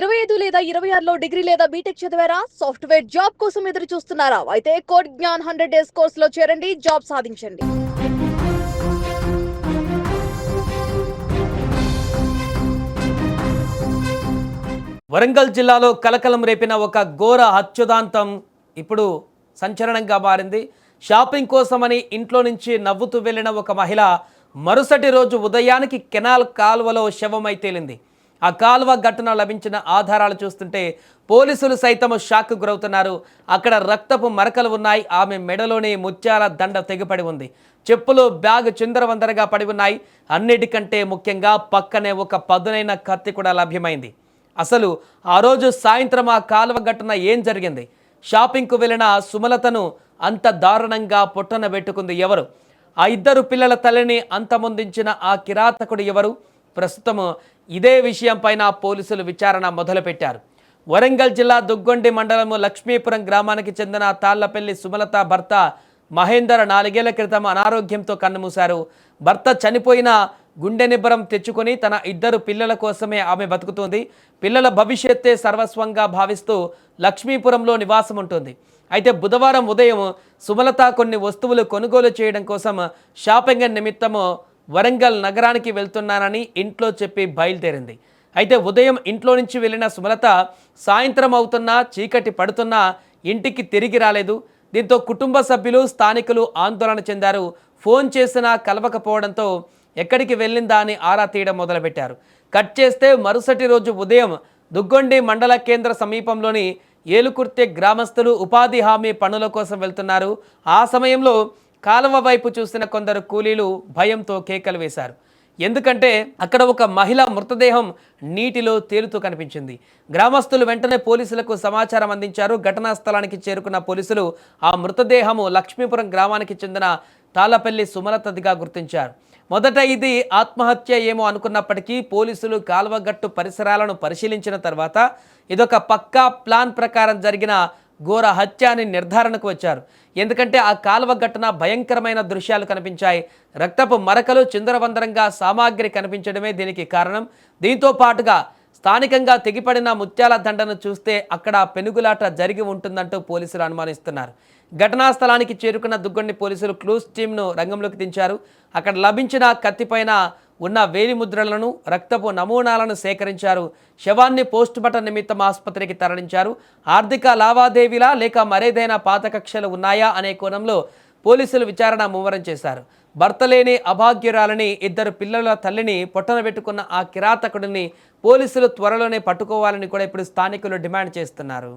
25 లేదా 26లో డిగ్రీ లేదా బీటెక్ చదివారా? సాఫ్ట్‌వేర్ జాబ్ కోసం ఎదురు చూస్తున్నారా? అయితే కోడ్ జ్ఞాన్ 100 డేస్ కోర్సులో చేరండి, జాబ్ సాధించండి. వరంగల్ జిల్లాలో కలకలం రేపిన ఒక ఘోర హత్యుదాంతం ఇప్పుడు సంచలనంగా మారింది. షాపింగ్ కోసమని ఇంట్లో నుంచి నవ్వుతూ వెళ్లిన ఒక మహిళ మరుసటి రోజు ఉదయానికి కెనాల్ కాలువలో శవమై తేలింది. ఆ కాలువ ఘటన లభించిన ఆధారాలు చూస్తుంటే పోలీసులు సైతం షాక్ గురవుతున్నారు. అక్కడ రక్తపు మరకలు ఉన్నాయి. ఆమె మెడలోని ముత్యాల దండ తెగిపడి ఉంది. చెప్పులు, బ్యాగ్ చిందరవందరగా పడి ఉన్నాయి. అన్నిటికంటే ముఖ్యంగా పక్కనే ఒక పదునైన కత్తి కూడా లభ్యమైంది. అసలు ఆ రోజు సాయంత్రం ఆ కాలువ ఘటన ఏం జరిగింది? షాపింగ్కు వెళ్ళిన సుమలతను అంత దారుణంగా పొట్టన పెట్టుకుంది ఎవరు? ఆ ఇద్దరు పిల్లల తల్లిని అంతమొందించిన ఆ కిరాతకుడు ఎవరు? ప్రస్తుతం ఇదే విషయం పైన పోలీసులు విచారణ మొదలుపెట్టారు. వరంగల్ జిల్లా దుగ్గొండి మండలం లక్ష్మీపురం గ్రామానికి చెందిన తాళ్లపల్లి సుమలత భర్త మహేందర్ 4 ఏళ్ల క్రితం అనారోగ్యంతో కన్నుమూశారు. భర్త చనిపోయిన గుండె నిబ్బరం తెచ్చుకొని తన ఇద్దరు పిల్లల కోసమే ఆమె బతుకుతుంది. పిల్లల భవిష్యత్తే సర్వస్వంగా భావిస్తూ లక్ష్మీపురంలో నివాసం ఉంటుంది. అయితే బుధవారం ఉదయం సుమలత కొన్ని వస్తువులు కొనుగోలు చేయడం కోసం షాపింగ్ నిమిత్తము వరంగల్ నగరానికి వెళ్తున్నానని ఇంట్లో చెప్పి బయలుదేరింది. అయితే ఉదయం ఇంట్లో నుంచి వెళ్ళిన సుమలత సాయంత్రం అవుతున్నా, చీకటి పడుతున్నా ఇంటికి తిరిగి రాలేదు. దీంతో కుటుంబ సభ్యులు, స్థానికులు ఆందోళన చెందారు. ఫోన్ చేసినా కలవకపోవడంతో ఎక్కడికి వెళ్ళిందా అని ఆరా తీయడం మొదలుపెట్టారు. కట్ చేస్తే మరుసటి రోజు ఉదయం దుగ్గొండి మండల కేంద్ర సమీపంలోని ఏలుకుర్తి గ్రామస్తులు ఉపాధి హామీ పనుల కోసం వెళ్తున్నారు. ఆ సమయంలో కాలువ వైపు చూసిన కొందరు కూలీలు భయంతో కేకలు వేశారు. ఎందుకంటే అక్కడ ఒక మహిళ మృతదేహం నీటిలో తేలుతూ కనిపించింది. గ్రామస్తులు వెంటనే పోలీసులకు సమాచారం అందించారు. ఘటనా స్థలానికి చేరుకున్న పోలీసులు ఆ మృతదేహము లక్ష్మీపురం గ్రామానికి చెందిన తాళ్లపల్లి సుమలతదిగా గుర్తించారు. మొదట ఇది ఆత్మహత్య ఏమో అనుకున్నప్పటికీ పోలీసులు కాలువగట్టు పరిసరాలను పరిశీలించిన తర్వాత ఇదొక పక్కా ప్లాన్ ప్రకారం జరిగిన ఘోర హత్య అని నిర్ధారణకు వచ్చారు. ఎందుకంటే ఆ కాలువ ఘటన భయంకరమైన దృశ్యాలు కనిపించాయి. రక్తపు మరకలు, చిందరవందరంగా సామాగ్రి కనిపించడమే దీనికి కారణం. దీంతో పాటుగా స్థానికంగా తెగిపడిన ముత్యాల దండను చూస్తే అక్కడ పెనుగులాట జరిగి ఉంటుందంటూ పోలీసులు అనుమానిస్తున్నారు. ఘటనా స్థలానికి చేరుకున్న దుగ్గొండి పోలీసులు క్లూస్ టీమ్ను రంగంలోకి దించారు. అక్కడ లభించిన కత్తిపైన ఉన్న వేలిముద్రలను, రక్తపు నమూనాలను సేకరించారు. శవాన్ని పోస్టుమార్టం నిమిత్తం ఆసుపత్రికి తరలించారు. ఆర్థిక లావాదేవీలా లేక మరేదైనా పాత కక్షలు ఉన్నాయా అనే కోణంలో పోలీసులు విచారణ ముమ్మరం చేశారు. భర్త లేని అభాగ్యురాలని, ఇద్దరు పిల్లల తల్లిని పొట్టన పెట్టుకున్న ఆ కిరాతకుడిని పోలీసులు త్వరలోనే పట్టుకోవాలని కూడా ఇప్పుడు స్థానికులు డిమాండ్ చేస్తున్నారు.